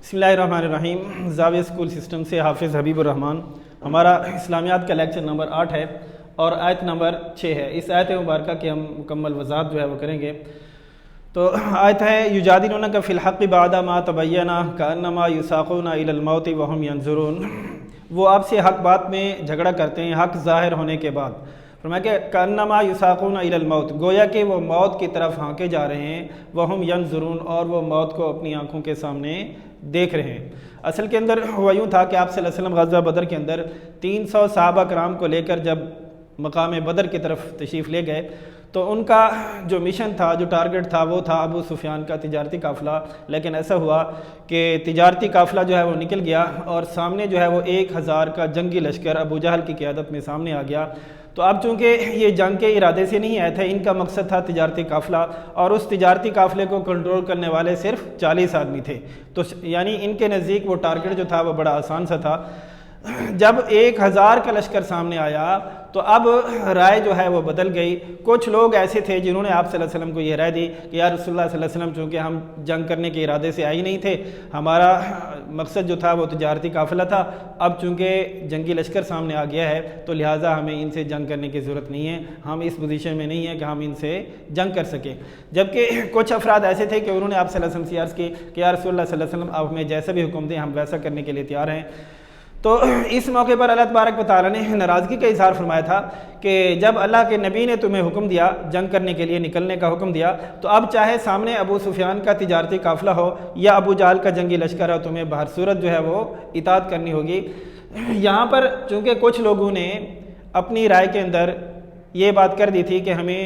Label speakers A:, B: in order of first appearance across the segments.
A: بسم اللہ الرحمن الرحیم۔ زاویہ اسکول سسٹم سے حافظ حبیب الرحمن۔ ہمارا اسلامیات کا لیکچر نمبر 8 ہے اور آیت نمبر 6 ہے۔ اس آیت مبارکہ کی ہم مکمل وضاحت جو ہے وہ کریں گے۔ تو آیت ہے یجادلونک فی الحق بعد ما تبین کانما یساقون الی الموت وهم ینظرون۔ وہ آپ سے حق بات میں جھگڑا کرتے ہیں حق ظاہر ہونے کے بعد۔ فرمایا کہ کانما یساقون الی الموت، گویا کہ وہ موت کی طرف ہانکے جا رہے ہیں، وهم ینظرون، اور وہ موت کو اپنی آنکھوں کے سامنے دیکھ رہے ہیں۔ اصل کے اندر ہوا یوں تھا کہ آپ صلی اللہ علیہ وسلم غزوہ بدر کے اندر 300 صحابہ کرام کو لے کر جب مقام بدر کی طرف تشریف لے گئے تو ان کا جو مشن تھا، جو ٹارگٹ تھا، وہ تھا ابو سفیان کا تجارتی قافلہ۔ لیکن ایسا ہوا کہ تجارتی قافلہ جو ہے وہ نکل گیا اور سامنے جو ہے وہ 1000 کا جنگی لشکر ابو جہل کی قیادت میں سامنے آ گیا۔ تو اب چونکہ یہ جنگ کے ارادے سے نہیں آئے تھے، ان کا مقصد تھا تجارتی قافلہ، اور اس تجارتی قافلے کو کنٹرول کرنے والے صرف 40 آدمی تھے۔ تو یعنی ان کے نزدیک وہ ٹارگٹ جو تھا وہ بڑا آسان سا تھا۔ جب 1000 کا لشکر سامنے آیا تو اب رائے جو ہے وہ بدل گئی۔ کچھ لوگ ایسے تھے جنہوں نے آپ صلی اللہ علیہ وسلم کو یہ رائے دی کہ یا رسول اللہ صلی اللہ علیہ وسلم، چونکہ ہم جنگ کرنے کے ارادے سے آئے نہیں تھے، ہمارا مقصد جو تھا وہ تجارتی قافلہ تھا، اب چونکہ جنگی لشکر سامنے آ گیا ہے تو لہٰذا ہمیں ان سے جنگ کرنے کی ضرورت نہیں ہے، ہم اس پوزیشن میں نہیں ہیں کہ ہم ان سے جنگ کر سکیں۔ جبکہ کچھ افراد ایسے تھے کہ انہوں نے آپ صلی اللہ علیہ وسلم سے عرض کی کہ یا رسول اللہ صلی اللہ علیہ وسلم، آپ ہمیں جیسا بھی حکم دیں ہم ویسا کرنے کے لیے تیار ہیں۔ تو اس موقع پر اللہ تبارک و تعالیٰ نے ناراضگی کا اظہار فرمایا تھا کہ جب اللہ کے نبی نے تمہیں حکم دیا، جنگ کرنے کے لیے نکلنے کا حکم دیا، تو اب چاہے سامنے ابو سفیان کا تجارتی قافلہ ہو یا ابو جہل کا جنگی لشکر ہو، تمہیں بہر صورت جو ہے وہ اطاعت کرنی ہوگی۔ یہاں پر چونکہ کچھ لوگوں نے اپنی رائے کے اندر یہ بات کر دی تھی کہ ہمیں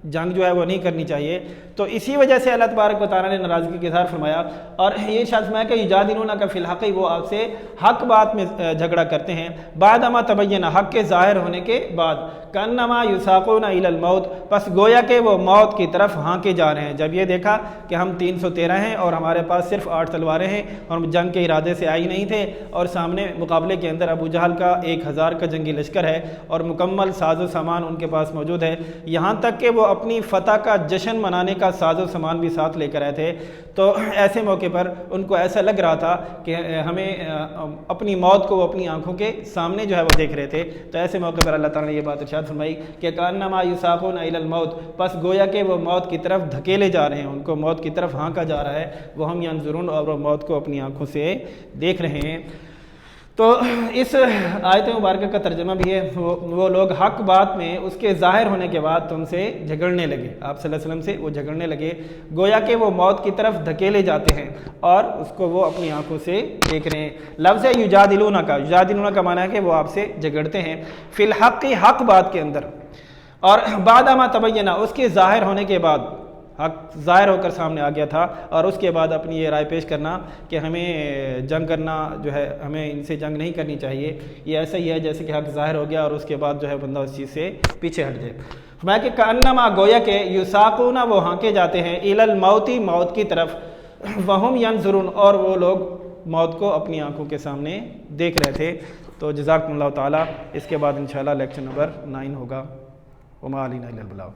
A: جنگ جو ہے وہ نہیں کرنی چاہیے، تو اسی وجہ سے اللہ تبارک و تعالیٰ نے ناراضگی کا اظہار فرمایا اور یہ ارشاد فرمایا کہ یجادلونک فی الحق، وہ آپ سے حق بات میں جھگڑا کرتے ہیں بعد ما تبین، حق کے ظاہر ہونے کے بعد، کانما یساقون الی الموت، پس گویا کہ وہ موت کی طرف ہانکے جا رہے ہیں۔ جب یہ دیکھا کہ ہم 313 ہیں اور ہمارے پاس صرف 8 تلواریں ہیں اور ہم جنگ کے ارادے سے آئی نہیں تھے، اور سامنے مقابلے کے اندر ابو جہل کا 1000 کا جنگی لشکر ہے اور مکمل ساز و سامان ان کے پاس موجود ہے، یہاں تک کہ وہ اپنی فتح کا جشن منانے کا ساز و سامان بھی ساتھ لے کر آئے تھے، تو ایسے موقع پر ان کو ایسا لگ رہا تھا کہ ہمیں اپنی موت کو وہ اپنی آنکھوں کے سامنے جو ہے وہ دیکھ رہے تھے۔ تو ایسے موقع پر اللہ تعالیٰ نے یہ بات ارشاد فرمائی کہ کانما یساقون الی الموت، پس گویا کہ وہ موت کی طرف دھکیلے جا رہے ہیں، ان کو موت کی طرف ہانکا جا رہا ہے، وہ ہم ینظرون، اور وہ موت کو اپنی آنکھوں سے دیکھ رہے ہیں۔ تو اس آیت مبارکہ کا ترجمہ بھی ہے وہ لوگ حق بات میں اس کے ظاہر ہونے کے بعد تم سے جھگڑنے لگے، آپ صلی اللہ علیہ وسلم سے وہ جھگڑنے لگے، گویا کہ وہ موت کی طرف دھکیلے جاتے ہیں اور اس کو وہ اپنی آنکھوں سے دیکھ رہے ہیں۔ لفظ ہے یجادلونک، یجادلونک کا معنی ہے کہ وہ آپ سے جھگڑتے ہیں فی الحق، حق بات کے اندر، اور بعد ما تبین، اس کے ظاہر ہونے کے بعد، حق ظاہر ہو کر سامنے آ گیا تھا اور اس کے بعد اپنی یہ رائے پیش کرنا کہ ہمیں جنگ کرنا جو ہے، ہمیں ان سے جنگ نہیں کرنی چاہیے، یہ ایسا ہی ہے جیسے کہ حق ظاہر ہو گیا اور اس کے بعد جو ہے بندہ اس چیز سے پیچھے ہٹ جائے۔ میں کہ کانما، گویا کہ یساقون، وہ ہانکے جاتے ہیں الی الموت، موت کی طرف، وہم ینظرون، اور وہ لوگ موت کو اپنی آنکھوں کے سامنے دیکھ رہے تھے۔ تو جزاکم اللہ تعالیٰ۔ اس کے بعد انشاءاللہ لیکچر نمبر 9 ہوگا۔ وما علینا الا البلاغ۔